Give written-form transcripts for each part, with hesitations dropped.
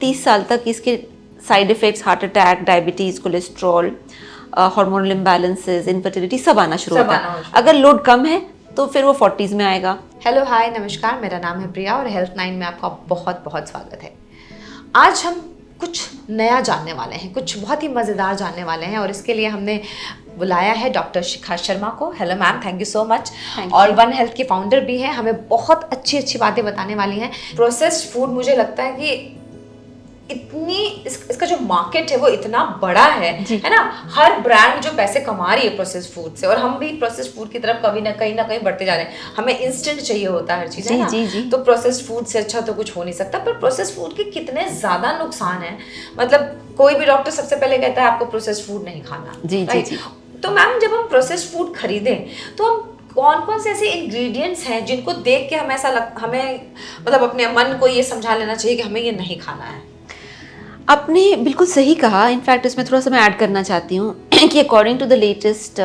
30 साल तक इसके side effects heart attack, diabetes, cholesterol, hormonal imbalances, infertility सब आना शुरू होता है। अगर लोड कम है तो फिर वो 40s में आएगा। हेलो हाय नमस्कार, मेरा नाम है प्रिया और हेल्थ 9 में आपका बहुत बहुत स्वागत है। आज हम कुछ नया जानने वाले हैं, कुछ बहुत ही मज़ेदार जानने वाले हैं और इसके लिए हमने बुलाया है डॉक्टर शिखा शर्मा को। Hello ma'am, thank you so much. और वन हेल्थ की फाउंडर भी हैं, हमें बहुत अच्छी अच्छी बातें बताने वाली हैं। प्रोसेस्ड फूड, मुझे लगता है कि इसका जो मार्केट है वो इतना बड़ा है ना। हर ब्रांड जो पैसे कमा रही है प्रोसेस्ड फूड से, और हम भी प्रोसेस्ड फूड की तरफ कभी ना कहीं बढ़ते जा रहे हैं। हमें इंस्टेंट चाहिए होता है हर चीज, है ना। तो प्रोसेस्ड फूड से अच्छा तो कुछ हो नहीं सकता। पर प्रोसेस्ड फूड के कितने ज्यादा नुकसान है, मतलब कोई भी डॉक्टर सबसे पहले कहता है आपको प्रोसेस्ड फूड नहीं खाना। जी। तो मैम, जब हम प्रोसेस्ड फूड खरीदें तो हम कौन कौन से ऐसे इंग्रेडिएंट्स हैं जिनको देख के हमें हमें मतलब अपने मन को ये समझा लेना चाहिए कि हमें ये नहीं खाना है? आपने बिल्कुल सही कहा। इनफैक्ट इसमें थोड़ा सा मैं ऐड करना चाहती हूँ कि according to the latest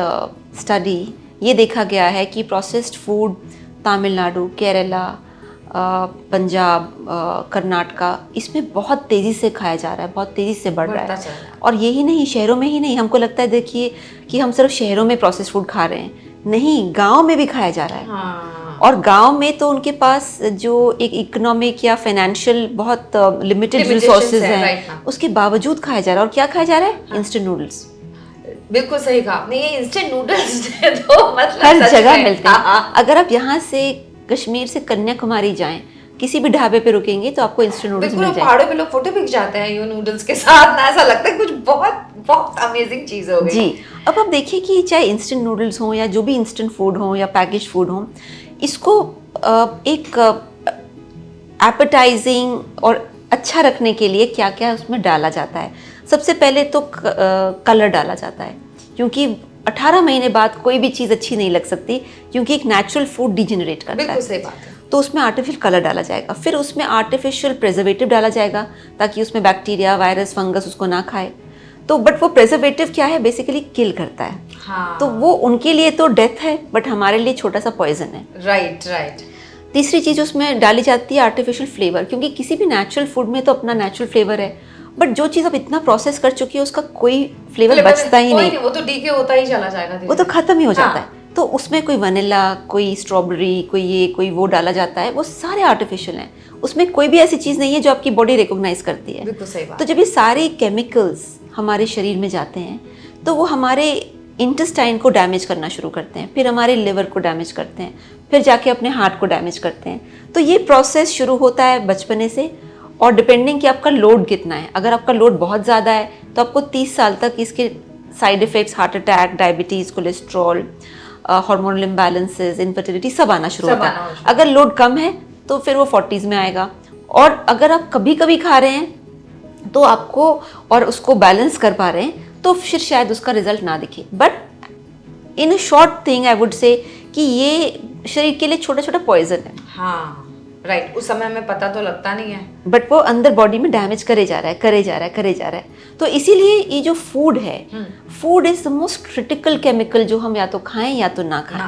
study ये देखा गया है कि प्रोसेस्ड फूड तमिलनाडु, केरला, पंजाब, कर्नाटका, इसमें बहुत तेज़ी से खाया जा रहा है, बहुत तेज़ी से बढ़ रहा है। और यही नहीं, शहरों में ही नहीं, हमको लगता है देखिए कि हम सिर्फ शहरों में प्रोसेस्ड फूड खा रहे हैं, नहीं, गाँव में भी खाया जा रहा है। हाँ। और गांव में तो उनके पास जो एक इकोनॉमिक या फाइनेंशियल बहुत लिमिटेड रिसोर्सेज हैं, उसके बावजूद खाया जा रहा है। और क्या खाया जा रहा है? Instant noodles. बिल्कुल सही कहा आपने, ये इंस्टेंट नूडल्स तो मतलब हर जगह मिलते हैं। अगर आप यहाँ से कश्मीर से कन्याकुमारी जाएं, किसी भी ढाबे पे रुकेंगे तो आपको इंस्टेंट नूडल्स मिल जाएंगे। पहाड़ों पे लोग फोटो खिंच जाते हैं ये नूडल्स के साथ ना, ऐसा लगता है कुछ बहुत बहुत अमेजिंग चीज हो गई। जी, अब आप देखिए कि चाहे इंस्टेंट नूडल्स हो या जो भी इंस्टेंट फूड हो या पैकेज फूड हो, इसको एक एपेटाइजिंग और अच्छा रखने के लिए क्या क्या उसमें डाला जाता है। सबसे पहले तो कलर डाला जाता है, क्योंकि 18 महीने बाद कोई भी चीज़ अच्छी नहीं लग सकती, क्योंकि एक नेचुरल फूड डिजेनरेट करता है। बिल्कुल सही बात है। तो उसमें आर्टिफिशियल कलर डाला जाएगा, फिर उसमें आर्टिफिशियल प्रिजर्वेटिव डाला जाएगा ताकि उसमें बैक्टीरिया, वायरस, फंगस उसको ना खाए। तो बट वो प्रिजर्वेटिव क्या है, बेसिकली किल करता है। हाँ। तो वो उनके लिए तो डेथ है, बट हमारे लिए छोटा सा पॉइजन है। राइट। तीसरी चीज़ उसमें डाली जाती है आर्टिफिशियल फ्लेवर, क्योंकि किसी भी नेचुरल फूड में तो अपना नेचुरल फ्लेवर है, बट जो चीज़ आप इतना प्रोसेस कर चुकी है उसका कोई फ्लेवर बचता ही नहीं। वो तो डीके होता ही चला जाएगा, वो तो खत्म ही हो जाता है। तो उसमें कोई वनीला, कोई स्ट्रॉबेरी, कोई ये, कोई वो डाला जाता है, वो सारे आर्टिफिशियल हैं। उसमें कोई भी ऐसी चीज़ नहीं है जो आपकी बॉडी रिकॉग्नाइज करती है। बिल्कुल सही बात। तो जब ये सारे केमिकल्स हमारे शरीर में जाते हैं तो वो हमारे इंटेस्टाइन को डैमेज करना शुरू करते हैं, फिर हमारे लिवर को डैमेज करते हैं, फिर जाके अपने हार्ट को डैमेज करते हैं। तो ये प्रोसेस शुरू होता है बचपने से, और डिपेंडिंग कि आपका लोड कितना है। अगर आपका लोड बहुत ज़्यादा है तो आपको 30 साल तक इसके side effects heart attack, diabetes, cholesterol, hormonal imbalances, infertility सब आना शुरू होता है। अगर लोड कम है तो फिर वो 40s में आएगा। और अगर आप कभी कभी खा रहे हैं तो आपको, और उसको बैलेंस कर पा रहे हैं, तो फिर शायद उसका रिजल्ट ना दिखे। But in a short thing I would say कि ये शरीर के लिए छोटा छोटा पॉइजन है। हाँ राइट। उस समय हमें पता तो लगता नहीं है, बट वो अंदर बॉडी में डैमेज करे जा रहा है। तो इसीलिए ये जो फूड है, food is the most critical chemical जो हम या तो खाएं या तो ना खाएं।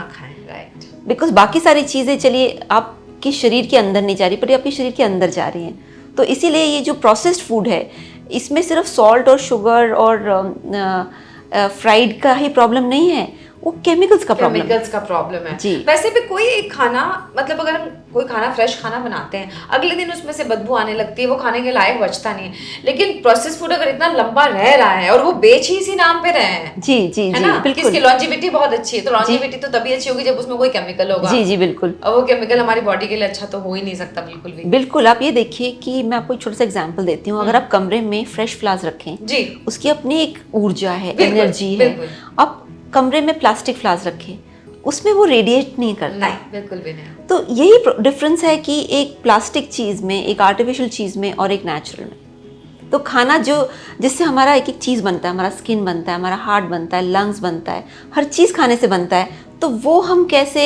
राइट। बिकॉज बाकी सारी चीज़ें चलिए आपके शरीर के अंदर नहीं जा रही, पर आपके शरीर के अंदर जा रही हैं। तो इसीलिए ये जो प्रोसेस्ड फूड है, इसमें सिर्फ सॉल्ट और शुगर और फ्राइड का ही प्रॉब्लम नहीं है, वो केमिकल्स का प्रॉब्लम है। जी। वैसे भी कोई एक खाना, मतलब अगर हम कोई खाना, फ्रेश खाना बनाते हैं, अगले दिन उसमें से बदबू आने लगती है, वो खाने के लायक बचता नहीं है। लेकिन प्रोसेस्ड फूड अगर इतना लंबा रह रहा है और वो बेच ही इसी नाम पे रहे हैं, जी, है ना, इसकी लॉन्जिविटी बहुत अच्छी है। तो लॉन्जिविटी तो तभी अच्छी होगी जब उसमें कोई केमिकल होगा। जी बिल्कुल। और वो केमिकल हमारी बॉडी के लिए अच्छा तो हो ही नहीं सकता बिल्कुल भी। बिल्कुल। आप ये देखिए कि मैं आपको एक छोटा सा एग्जांपल देती हूँ। अगर आप कमरे में फ्रेश फ्लावर्स रखें जी, उसकी अपनी एक ऊर्जा है, एनर्जी है। आप कमरे में प्लास्टिक फ्लावर्स रखें, उसमें वो रेडिएट नहीं करता। नहीं, बिल्कुल भी नहीं। तो यही डिफरेंस है कि एक प्लास्टिक चीज़ में, एक आर्टिफिशियल चीज़ में और एक नेचुरल में। तो खाना जो, जिससे हमारा एक एक चीज़ बनता है, हमारा स्किन बनता है, हमारा हार्ट बनता है, लंग्स बनता है, हर चीज़ खाने से बनता है। तो वो हम कैसे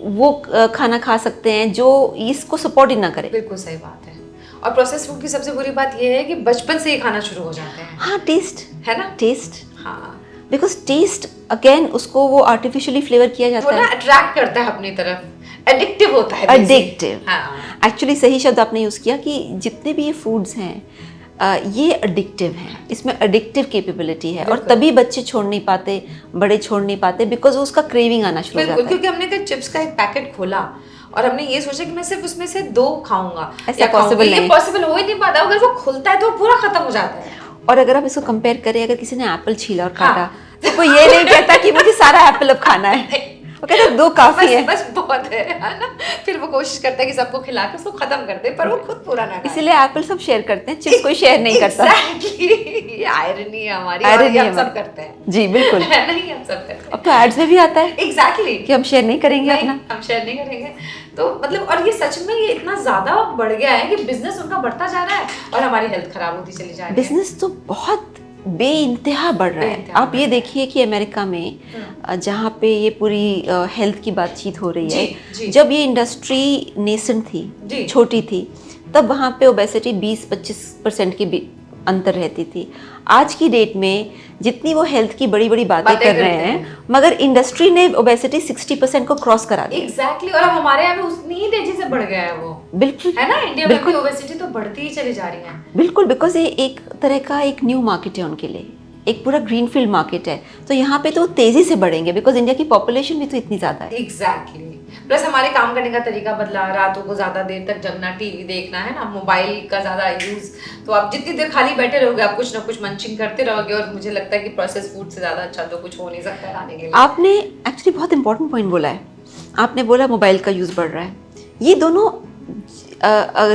वो खाना खा सकते हैं जो इसको सपोर्ट ही ना करे? बिल्कुल सही बात है। और प्रोसेस्ड फूड की सबसे बुरी बात ये है कि बचपन से ही खाना शुरू हो जाते हैं। हाँ, टेस्ट है ना, टेस्ट। हाँ, बिकॉज टेस्ट अगेन उसको वो आर्टिफिशियली फ्लेवर किया जाता है, वो ना अट्रैक्ट करता है अपनी तरफ। एडिक्टिव होता है। एडिक्टिव, एक्चुअली सही शब्द आपने यूज़ किया कि जितने भी ये फूड्स हैं ये एडिक्टिव हैं, इसमें एडिक्टिव कैपेबिलिटी है, और तभी बच्चे छोड़ नहीं पाते, बड़े छोड़ नहीं पाते, बिकॉज उसका क्रेविंग आना शुरू हो जाता है। क्योंकि हमने चिप्स का एक पैकेट खोला और हमने ये सोचा कि मैं सिर्फ उसमें से 2 खाऊंगा, ऐसा पॉसिबल नहीं, पॉसिबल हो ही नहीं पाता। अगर वो खुलता है तो पूरा खत्म हो जाता है। और अगर आप इसको कंपेयर करें, अगर किसी ने एप्पल छीला और काटा, तो कोई ये नहीं कहता कि मुझे सारा एप्पल अब खाना है, वो कहता है 2 काफी है, बस बहुत है ना। फिर वो कोशिश करता है कि सबको खिला के उसको खत्म कर दे, पर वो खुद पूरा ना खाए। इसीलिए एप्पल सब शेयर करते हैं, चिप्स कोई शेयर नहीं करता। ये आयरनी है हमारी, और ये हम सब करते हैं। जी बिल्कुल, नहीं हम सब करते हैं। अब तो एड्स में भी आता है एग्जैक्टली कि हम शेयर नहीं करेंगे अपना, हम शेयर नहीं करेंगे। तो मतलब, और ये सच में ये इतना ज्यादा बढ़ गया है कि बिजनेस उनका बढ़ता जा रहा है और हमारी हेल्थ खराब होती चली जा रही है। बिजनेस तो बहुत बेइंतहा बढ़ रहा है। आप ये देखिए कि अमेरिका में जहाँ पे ये पूरी हेल्थ की बातचीत हो रही है, जब ये इंडस्ट्री नेसेंट थी, छोटी थी, तब वहाँ पे ओबेसिटी 20-25% की अंतर रहती थी। आज की डेट में जितनी वो हेल्थ की बड़ी बड़ी बातें कर रहे हैं, मगर इंडस्ट्री ने ओबेसिटी 60% को क्रॉस करा दिया। एग्जैक्टली, और अब हमारे यहाँ पे उतनी ही तेजी से बढ़ गया है वो। बिल्कुल है ना, इंडिया में भी ओबेसिटी तो बढ़ती ही चली जा रही है। बिल्कुल, बिकॉज ये एक तरह का एक न्यू मार्केट है उनके लिए, एक पूरा ग्रीनफील्ड मार्केट है, तो यहाँ पे तो तेजी से बढ़ेंगे, बिकॉज इंडिया की पॉपुलेशन भी तो इतनी ज्यादा है। एग्जैक्टली, प्लस हमारे काम करने का तरीका बदला, रातों को ज्यादा देर तक जगना, टीवी देखना, है ना, मोबाइल का ज्यादा यूज, तो आप जितनी देर खाली बैठे रहोगे आप कुछ ना कुछ मंचिंग करते रहोगे, और मुझे लगता है कि प्रोसेस फूड से ज्यादा अच्छा तो कुछ हो नहीं सकता खाने के लिए। आपने एक्चुअली बहुत इंपॉर्टेंट पॉइंट बोला है, आपने बोला मोबाइल का यूज बढ़ रहा है। ये दोनों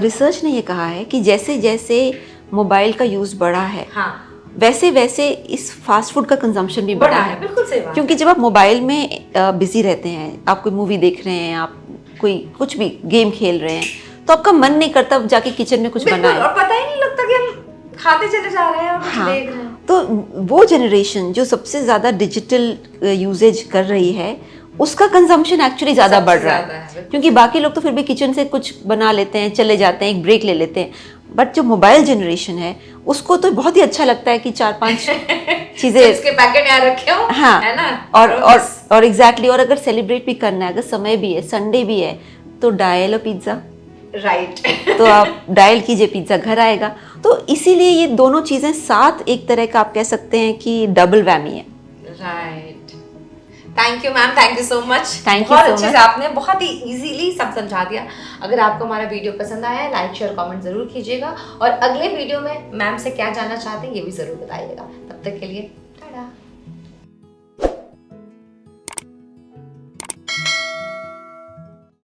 रिसर्च ने ये कहा है कि जैसे जैसे मोबाइल का यूज बढ़ा है, हाँ, वैसे वैसे इस फास्ट फूड का कंजम्पशन भी बढ़ा है। बिल्कुल सही बात। क्योंकि जब आप मोबाइल में बिजी रहते हैं, आप कोई मूवी देख रहे हैं, आप कोई कुछ भी गेम खेल रहे हैं, तो आपका मन नहीं करता जाके किचन में कुछ बनाए, और पता ही नहीं लगता कि हम खाते चले जा रहे हैं और कुछ देख रहे हैं। तो वो जनरेशन जो सबसे ज्यादा डिजिटल यूजेज कर रही है, उसका कंजम्पशन एक्चुअली ज्यादा बढ़ रहा है, क्योंकि बाकी लोग तो फिर भी किचन से कुछ बना लेते हैं, चले जाते हैं, एक ब्रेक ले लेते हैं, बट जो मोबाइल जनरेशन है उसको तो बहुत ही अच्छा लगता है कि 4-5 चीजें इसके पैकेट यहाँ रखे हो, हाँ, है ना, और एग्जैक्टली, और अगर सेलिब्रेट भी करना है, अगर समय भी है, संडे भी है, तो डायल और पिज्जा, राइट तो आप डायल कीजिए, पिज्जा घर आएगा। तो इसीलिए ये दोनों चीजें साथ एक तरह का आप कह सकते हैं कि डबल वैमी है। Right, thank you ma'am, thank you so much. बहुत अच्छे से आपने बहुत ही इजीली सब समझा दिया। अगर आपको हमारा वीडियो पसंद आया है, लाइक शेयर कमेंट जरूर कीजिएगा, और अगले वीडियो में मैम से क्या जानना चाहते हैं ये भी जरूर बताइएगा। तब तक के लिए